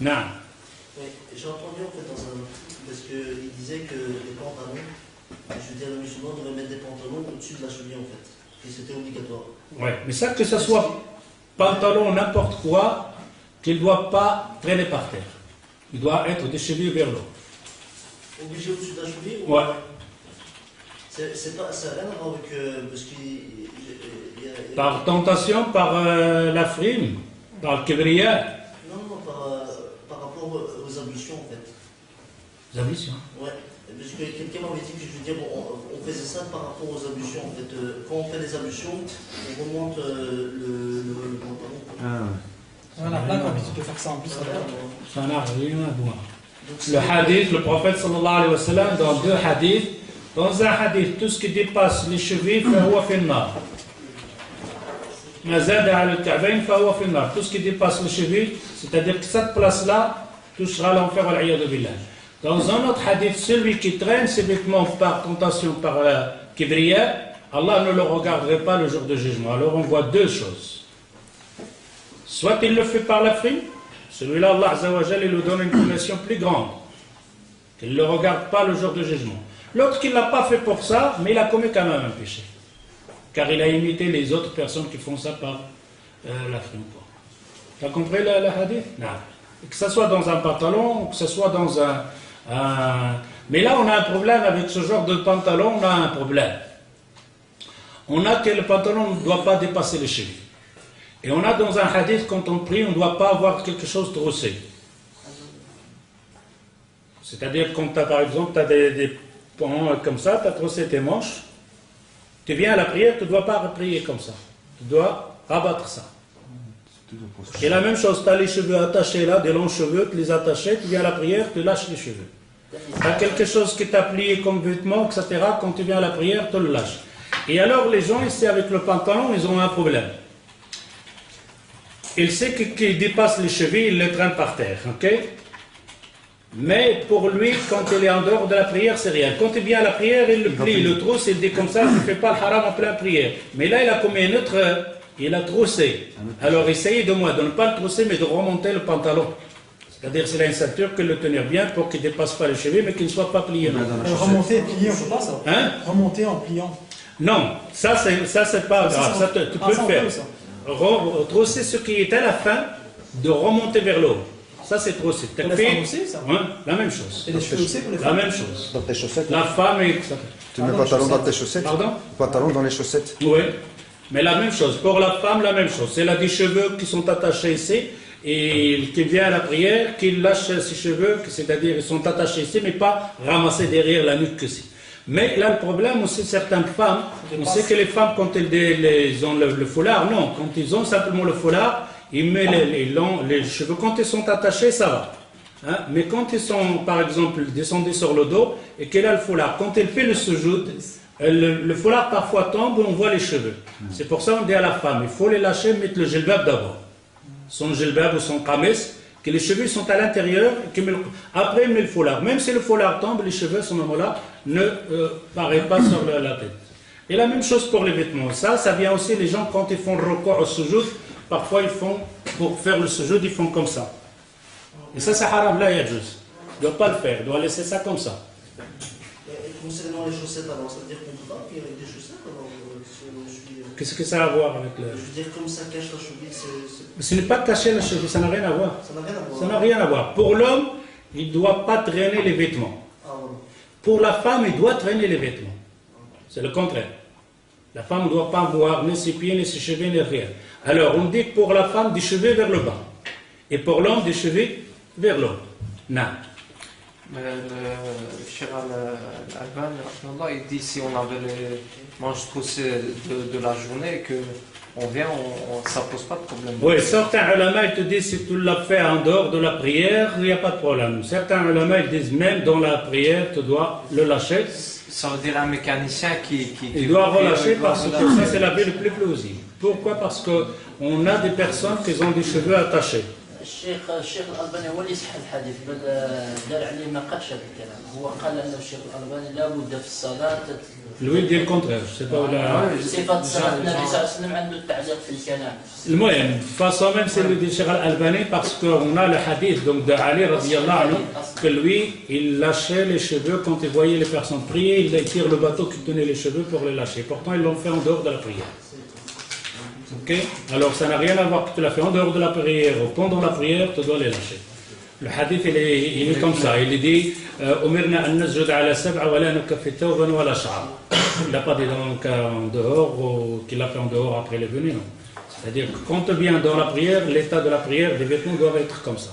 Non. Oui, j'ai entendu en fait dans un article parce qu'il disait que les pantalons, je veux dire, les musulmans devraient mettre des pantalons au-dessus de la cheville en fait. Et c'était obligatoire. Oui, mais ça, que ce soit pantalon ou n'importe quoi, qu'il ne doit pas traîner par terre. Il doit être des chevilles vers l'eau. Obligé au-dessus de la cheville ou... Ouais. C'est pas, ça n'a rien à voir avec... parce qu'il Par tentation, par la frime, par le kébriya. Non, par rapport aux ablutions en fait. Les ablutions. Ouais. Parce que quelqu'un m'avait dit que je veux dire, on faisait ça par rapport aux ablutions en fait. Quand on fait des ablutions, on remonte le pantalon. Ah. On a plein l'habitude de faire ça en plus. Ça n'a rien à voir. Le hadith, le prophète sallallahu alayhi wa sallam, dans deux hadiths, dans un hadith, tout ce qui dépasse les chevilles, فهو في النار. ما زاد على الكعبين فهو في النار. Tout ce qui dépasse les chevilles, c'est-à-dire que cette place-là touchera l'enfer والعياذ billah. Dans un autre hadith, celui qui traîne ses vêtements par tentation, par kibriya, Allah ne le regarderait pas le jour de jugement. Alors on voit deux choses. Soit il le fait par la frime, celui-là, Allah Azza wa Jalla, il lui donne une punition plus grande. Qu'il ne le regarde pas le jour de jugement. L'autre qui ne l'a pas fait pour ça, mais il a commis quand même un péché. Car il a imité les autres personnes qui font ça par la frime. Tu as compris le hadith? Non. Que ce soit dans un pantalon, que ce soit dans un... Mais là, on a un problème avec ce genre de pantalon, on a un problème. On a que le pantalon ne doit pas dépasser les chevilles. Et on a dans un hadith, quand on prie, on ne doit pas avoir quelque chose troussé. C'est-à-dire, quand par exemple, tu as des ponts comme ça, tu as troussé tes manches, tu viens à la prière, tu ne dois pas prier comme ça. Tu dois rabattre ça. Et la même chose, tu as les cheveux attachés là, des longs cheveux, tu les attaches, tu viens à la prière, tu lâches les cheveux. Tu as quelque chose qui t'a plié comme vêtement, etc. Quand tu viens à la prière, tu le lâches. Et alors, les gens ici, avec le pantalon, ils ont un problème. Il sait qu'il dépasse les chevilles, il les traîne par terre, ok? Mais pour lui, quand il est en dehors de la prière, c'est rien. Quand il vient à la prière, il le plie, il le trousse, il dit comme ça, il ne fait pas le haram en pleine prière. Mais là, il a commis une autre, il a troussé. Alors, essayez de ne pas le trousser, mais de remonter le pantalon. C'est-à-dire, s'il a une ceinture, que le tenir bien pour qu'il ne dépasse pas les chevilles, mais qu'il ne soit pas plié. Remonter et plier, on ne peut pas ça. Hein? Remonter en pliant. Non, ça c'est pas grave, ça, tu peux le faire. Trousser ce qui est à la fin, de remonter vers le haut. Ça c'est trousser. Pour les femmes aussi, ça? Ouais, la même chose. Et les cheveux aussi pour les La femmes? même chose. Dans tes chaussettes? La femme est... Tu mets le pantalon dans tes chaussettes? Pardon? Pantalon dans les chaussettes? Oui, mais la même chose. Pour la femme, la même chose. Elle a des cheveux qui sont attachés ici, et qui vient à la prière, qu'il lâche ses cheveux, c'est-à-dire ils sont attachés ici, mais pas ramassés derrière la nuque ici. Mais là, le problème aussi, certaines femmes, on sait que les femmes, quand elles ont le foulard, non, quand ils ont simplement le foulard, ils mettent les cheveux. Quand ils sont attachés, ça va. Hein? Mais quand ils sont, par exemple, descendus sur le dos, et qu'elle a le foulard, quand elle fait le sujoud, le foulard parfois tombe, on voit les cheveux. C'est pour ça qu'on dit à la femme, il faut les lâcher, mettre le jilbab d'abord. Son jilbab ou son qamis, que les cheveux sont à l'intérieur, après il met le foulard. Même si le foulard tombe, les cheveux à ce moment-là ne paraissent pas sur la tête. Et la même chose pour les vêtements. Ça vient aussi, les gens quand ils font le recours au sujoud, parfois ils font, pour faire le sujoud, ils font comme ça. Et ça c'est haram, là il y a juste. Il ne doit pas le faire, il doit laisser ça comme ça. Et concernant les chaussettes, alors ça veut dire qu'on ne peut pas prier avec des chaussettes alors, Qu'est-ce que ça a à voir avec le... Je veux dire, comme ça cache la cheville, Ce n'est pas cacher la cheville, ça n'a rien à voir. Ça n'a rien à voir. Ça n'a rien à voir. Pour l'homme, il ne doit pas traîner les vêtements. Ah, voilà. Pour la femme, il doit traîner les vêtements. C'est le contraire. La femme ne doit pas voir ni ses pieds, ni ses cheveux, ni rien. Alors, on dit que pour la femme, des cheveux vers le bas. Et pour l'homme, des cheveux vers le haut. Non. Le Cheikh Al-Alban, il dit si on avait les manches troussées de la journée, que on vient, ça ne pose pas de problème. Oui, certains ulama, ils te disent si tu l'as fait en dehors de la prière, il n'y a pas de problème. Certains ulama, ils disent même dans la prière, tu dois le lâcher. Ça veut dire un mécanicien il doit relâcher parce que ça, c'est la vie le plus plausible. Pourquoi? Parce qu'on a des personnes qui ont des cheveux attachés. الشيخ الألباني هو اللي صح الحديث بل دار عليه ما قالش هذا الكلام. هو قال أن الشيخ الألباني لابد في الصلاة Lui il dit le contraire, je sais pas où la... صفة صلاة النبي صلى الله عليه وسلم عنده التعليق في الكلام. المهم de toute façon même c'est le dit Cheikh Al-Albani parce qu'on a le hadith donc de Ali radiyallahu anhu que lui il lâchait les cheveux quand il voyait les personnes prier, il tire le bateau qui tenait les cheveux pour les lâcher. Pourtant ils l'ont fait en dehors de la prière. Ok? Alors ça n'a rien à voir que tu l'as fait en dehors de la prière ou pendant la prière, tu dois les lâcher. Le hadith il est comme ça, il dit Umirna an nasjud ala sab'a wa la nukaffi thawban wa la sha'r. Il n'a pas dit donc en dehors ou qu'il a fait en dehors après les venus, non. C'est-à-dire que quand tu viens dans la prière, l'état de la prière des vêtements doivent être comme ça.